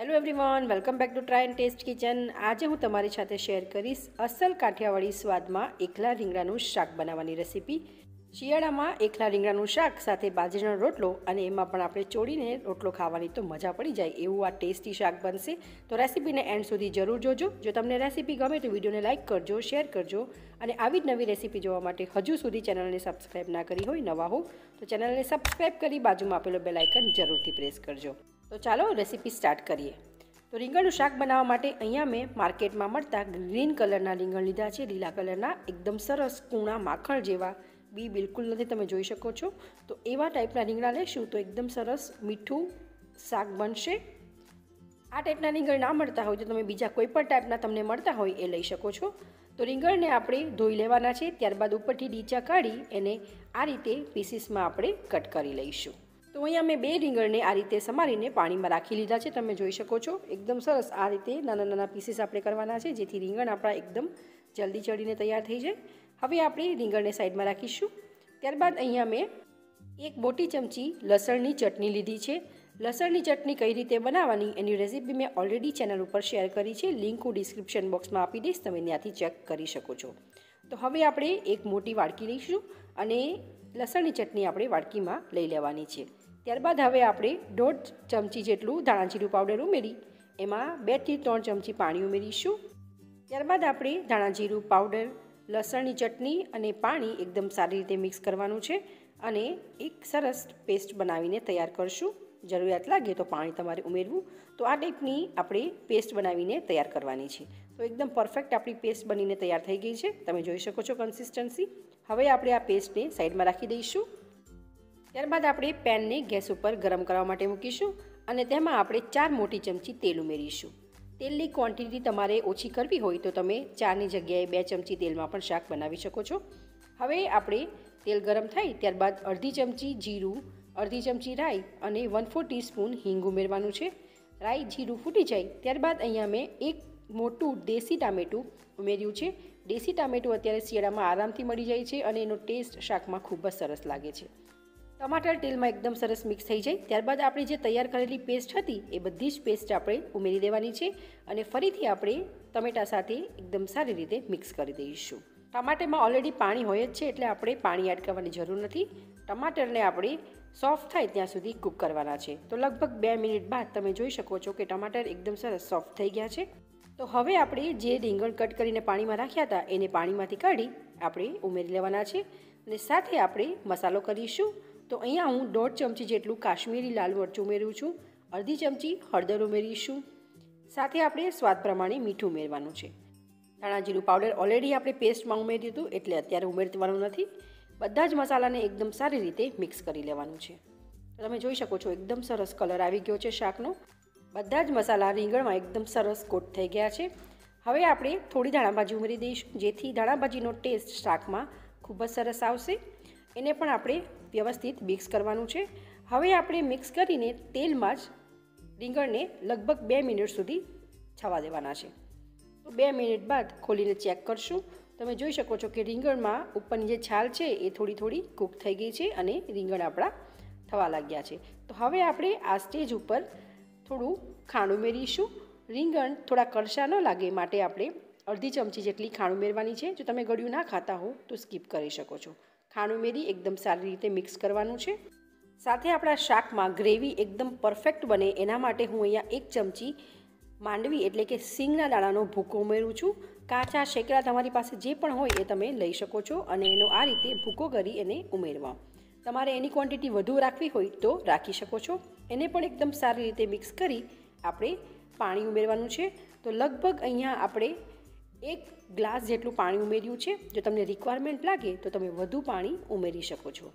Hello everyone, welcome back to Try and Taste Kitchen. આજે હું તમારી સાથે શેર કરીશ અસલ કાઠિયાવાડી સ્વાદમાં એકલા રીંગણાનું શાક બનાવવાની રેસીપી। શિયાળામાં એકલા રીંગણાનું શાક સાથે બાજરીનો રોટલો અને એમાં પણ આપણે ચોળીને રોટલો ખાવાની તો મજા પડી જાય એવું આ ટેસ્ટી શાક બનશે। તો રેસીપીને એન્ડ સુધી જરૂર જોજો। જો તમને રેસીપી ગમે તો વિડીયોને લાઇક કરજો, શેર કરજો અને આવી જ નવી રેસીપી જોવા માટે હજુ સુધી ચેનલને સબસ્ક્રાઈબ ના કરી હોય, નવા હો તો ચેનલને સબસ્ક્રાઈબ કરી બાજુમાં આપેલો બેલ આઇકન જરૂરથી પ્રેસ કરજો। તો ચાલો રેસીપી સ્ટાર્ટ કરીએ। તો રીંગણનું શાક બનાવવા માટે અહીંયા મેં માર્કેટમાં મળતા ગ્રીન કલરના રીંગણ લીધા છે, લીલા કલરના, એકદમ સરસ કૂણા માખણ જેવા, બી બિલકુલ નથી, તમે જોઈ શકો છો। તો એવા ટાઈપના રીંગણા લેશું તો એકદમ સરસ મીઠું શાક બનશે। આ ટાઈપના રીંગણ ના મળતા હોય તો તમે બીજા કોઈ પણ ટાઈપના તમને મળતા હોય એ લઈ શકો છો। તો રીંગણને આપણે ધોઈ લેવાના છે, ત્યારબાદ ઉપરથી ડીચા કાઢી એને આ રીતે પીસીસમાં આપણે કટ કરી લઈશું। તો અહીંયા મેં બે રીંગણને આ રીતે સમારીને પાણીમાં રાખી લીધા છે, તમે જોઈ શકો છો। એકદમ સરસ આ રીતે નાના નાના પીસીસ આપણે કરવાના છે જેથી રીંગણ આપણા એકદમ જલ્દી ચડીને તૈયાર થઈ જાય। હવે આપણે રીંગણને સાઈડમાં રાખીશું। ત્યારબાદ અહીંયા મેં એક મોટી ચમચી લસણની ચટણી લીધી છે। લસણની ચટણી કઈ રીતે બનાવવાની એની રેસીપી મેં ઓલરેડી ચેનલ ઉપર શેર કરી છે, લિંક હું ડિસ્ક્રિપ્શન બોક્સમાં આપી દઈશ, તમે ત્યાંથી ચેક કરી શકો છો। તો હવે આપણે એક મોટી વાડકી લઈશું અને લસણની ચટણી આપણે વાડકીમાં લઈ લેવાની છે। ત્યારબાદ હવે આપણે 1.5 ચમચી જેટલું ધાણા જીરું પાવડર ઉમેરી એમાં 2 થી 3 ચમચી પાણી ઉમેરીશું। ત્યારબાદ આપણે ધાણા જીરું પાવડર, લસણની ચટણી અને પાણી એકદમ સારી રીતે મિક્સ કરવાનું છે અને એક સરસ પેસ્ટ બનાવીને તૈયાર કરશું। જરૂરિયાત લાગે તો પાણી તમારે ઉમેરવું। તો આ ટાઈપની આપણે પેસ્ટ બનાવીને તૈયાર કરવાની છે। તો એકદમ પરફેક્ટ આપણી પેસ્ટ બનીને તૈયાર થઈ ગઈ છે, તમે જોઈ શકો છો કન્સિસ્ટન્સી। હવે આપણે આ પેસ્ટને સાઈડમાં રાખી દઈશું। ત્યારબાદ આપણે પેનને ગેસ ઉપર ગરમ કરવા માટે મૂકીશું અને તેમાં આપણે 4 મોટી ચમચી તેલ ઉમેરીશું। તેલની ક્વોન્ટિટી તમારે ઓછી કરવી હોય તો તમે 4ની જગ્યાએ 2 ચમચી તેલમાં પણ શાક બનાવી શકો છો। હવે આપણે તેલ ગરમ થાય ત્યારબાદ અડધી ચમચી જીરું, અડધી ચમચી રાઈ અને 1/4 ટીસ્પૂન હિંગ ઉમેરવાનું છે। રાઈ જીરું ફૂટી જાય ત્યારબાદ અહીંયા મેં એક મોટું દેશી ટામેટું ઉમેર્યું છે। દેશી ટામેટું અત્યારે શિયાળામાં આરામથી મળી જાય છે અને એનો ટેસ્ટ શાકમાં ખૂબ જ સરસ લાગે છે। ટમાટર તેલમાં એકદમ સરસ મિક્સ થઈ જાય ત્યારબાદ આપણે જે તૈયાર કરેલી પેસ્ટ હતી એ બધી જ પેસ્ટ આપણે ઉમેરી દેવાની છે અને ફરીથી આપણે ટમેટા સાથે એકદમ સારી રીતે મિક્સ કરી દઈશું। ટમાટરમાં ઓલરેડી પાણી હોય જ છે એટલે આપણે પાણી એડ કરવાની જરૂર નથી। ટમાટરને આપણે સોફ્ટ થાય ત્યાં સુધી કૂક કરવાના છે। તો લગભગ 2 મિનિટ બાદ તમે જોઈ શકો છો કે ટમાટર એકદમ સરસ સોફ્ટ થઈ ગયા છે। તો હવે આપણે જે રીંગણ કટ કરીને પાણીમાં રાખ્યા હતા એને પાણીમાંથી કાઢી આપણે ઉમેરી લેવાના છે અને સાથે આપણે મસાલો કરીશું। તો અહીંયા હું 1.5 ચમચી જેટલું કાશ્મીરી લાલ મરચું ઉમેરું છું, અડધી ચમચી હળદર ઉમેરીશું, સાથે આપણે સ્વાદ પ્રમાણે મીઠું ઉમેરવાનું છે। ધાણા જીરું પાવડર ઓલરેડી આપણે પેસ્ટમાં ઉમેર્યું હતું એટલે અત્યારે ઉમેરવાનું નથી। બધા જ મસાલાને એકદમ સારી રીતે મિક્સ કરી લેવાનું છે। તો તમે જોઈ શકો છો એકદમ સરસ કલર આવી ગયો છે શાકનો। બધા જ મસાલા રીંગણમાં એકદમ સરસ કોટ થઈ ગયા છે। હવે આપણે થોડી ધાણાભાજી ઉમેરી દઈશું જેથી ધાણાભાજીનો ટેસ્ટ શાકમાં ખૂબ જ સરસ આવશે। એને પણ આપણે વ્યવસ્થિત મિક્સ કરવાનું છે। હવે આપણે મિક્સ કરીને તેલમાં જ રીંગણને લગભગ 2 મિનિટ સુધી છવા દેવાના છે। તો 2 મિનિટ બાદ ખોલીને ચેક કરશું। તમે જોઈ શકો છો કે રીંગણમાં ઉપરની જે છાલ છે એ થોડી થોડી કૂક થઈ ગઈ છે અને રીંગણ આપણા થવા લાગ્યા છે। તો હવે આપણે આ સ્ટેજ ઉપર થોડું ખાંડ ઉમેરીશું। રીંગણ થોડા કડશા ન લાગે માટે આપણે અડધી ચમચી જેટલી ખાંડ ઉમેરવાની છે। જો તમે ગળ્યું ના ખાતા હો તો સ્કીપ કરી શકો છો। ખાંડ ઉમેરી એકદમ સારી રીતે મિક્સ કરવાનું છે। સાથે આપણા શાકમાં ગ્રેવી એકદમ પરફેક્ટ બને એના માટે હું અહીંયા 1 ચમચી માંડવી એટલે કે સિંગના દાણાનો ભૂકો ઉમેરું છું। કાચા શેકડા તમારી પાસે જે પણ હોય એ તમે લઈ શકો છો અને એનો આ રીતે ભૂકો કરી એને ઉમેરવા। તમારે એની ક્વોન્ટિટી વધુ રાખવી હોય તો રાખી શકો છો। એને પણ એકદમ સારી રીતે મિક્સ કરી આપણે પાણી ઉમેરવાનું છે। તો લગભગ અહીંયા આપણે 1 ગ્લાસ જેટલું પાણી ઉમેર્યું છે। જો તમને રિક્વાયરમેન્ટ લાગે તો તમે વધુ પાણી ઉમેરી શકો છો।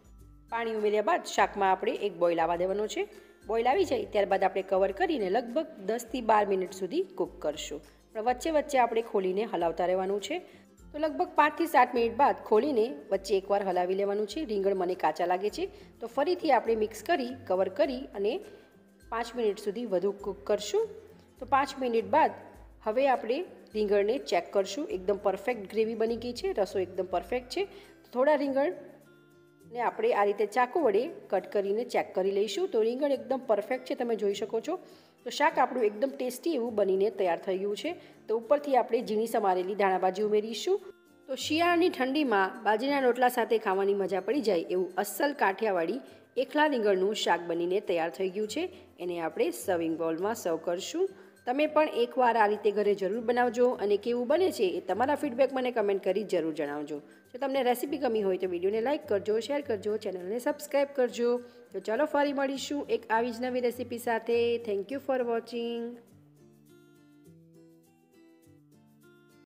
પાણી ઉમેર્યા બાદ શાકમાં આપણે એક બોઇલ આવવા દેવાનો છે। બોઇલ આવી જાય ત્યારબાદ આપણે કવર કરીને લગભગ 10 થી 12 મિનિટ સુધી કૂક કરશું, પણ વચ્ચે વચ્ચે આપણે ખોલીને હલાવતા રહેવાનું છે। તો લગભગ 5 થી 7 મિનિટ બાદ ખોલીને વચ્ચે એકવાર હલાવી લેવાનું છે। રીંગણ મને કાચા લાગે છે તો ફરીથી આપણે મિક્સ કરી કવર કરી અને 5 મિનિટ સુધી વધુ કૂક કરશું। તો 5 મિનિટ બાદ હવે આપણે રીંગણને ચેક કરશું। એકદમ પરફેક્ટ ગ્રેવી બની ગઈ છે, રસો એકદમ પરફેક્ટ છે। થોડા રીંગણને આપણે આ રીતે ચાકુ વડે કટ કરીને ચેક કરી લઈશું। તો રીંગણ એકદમ પરફેક્ટ છે, તમે જોઈ શકો છો। તો શાક આપણું એકદમ ટેસ્ટી એવું બનીને તૈયાર થઈ ગયું છે। તો ઉપરથી આપણે ઝીણી સમારેલી ધાણા ભાજી ઉમેરીશું। તો શિયાળાની ઠંડીમાં બાજરીના રોટલા સાથે ખાવાની મજા પડી જાય એવું અસલ કાઠિયાવાડી એકલા રીંગણનું શાક બનીને તૈયાર થઈ ગયું છે। એને આપણે સર્વિંગ બાઉલમાં સર્વ કરશું। તમે પણ એકવાર આ રીતે ઘરે જરૂર બનાવજો અને કેવું બને છે એ તમારા ફીડબેક મને કમેન્ટ કરી જરૂર જણાવજો। જો તમને રેસીપી ગમી હોય તો વિડીયોને લાઇક કરજો, શેર કરજો, ચેનલને સબસ્ક્રાઈબ કરજો। તો ચાલો ફરી મળીશું એક આવી જ નવી રેસીપી સાથે। Thank you for watching.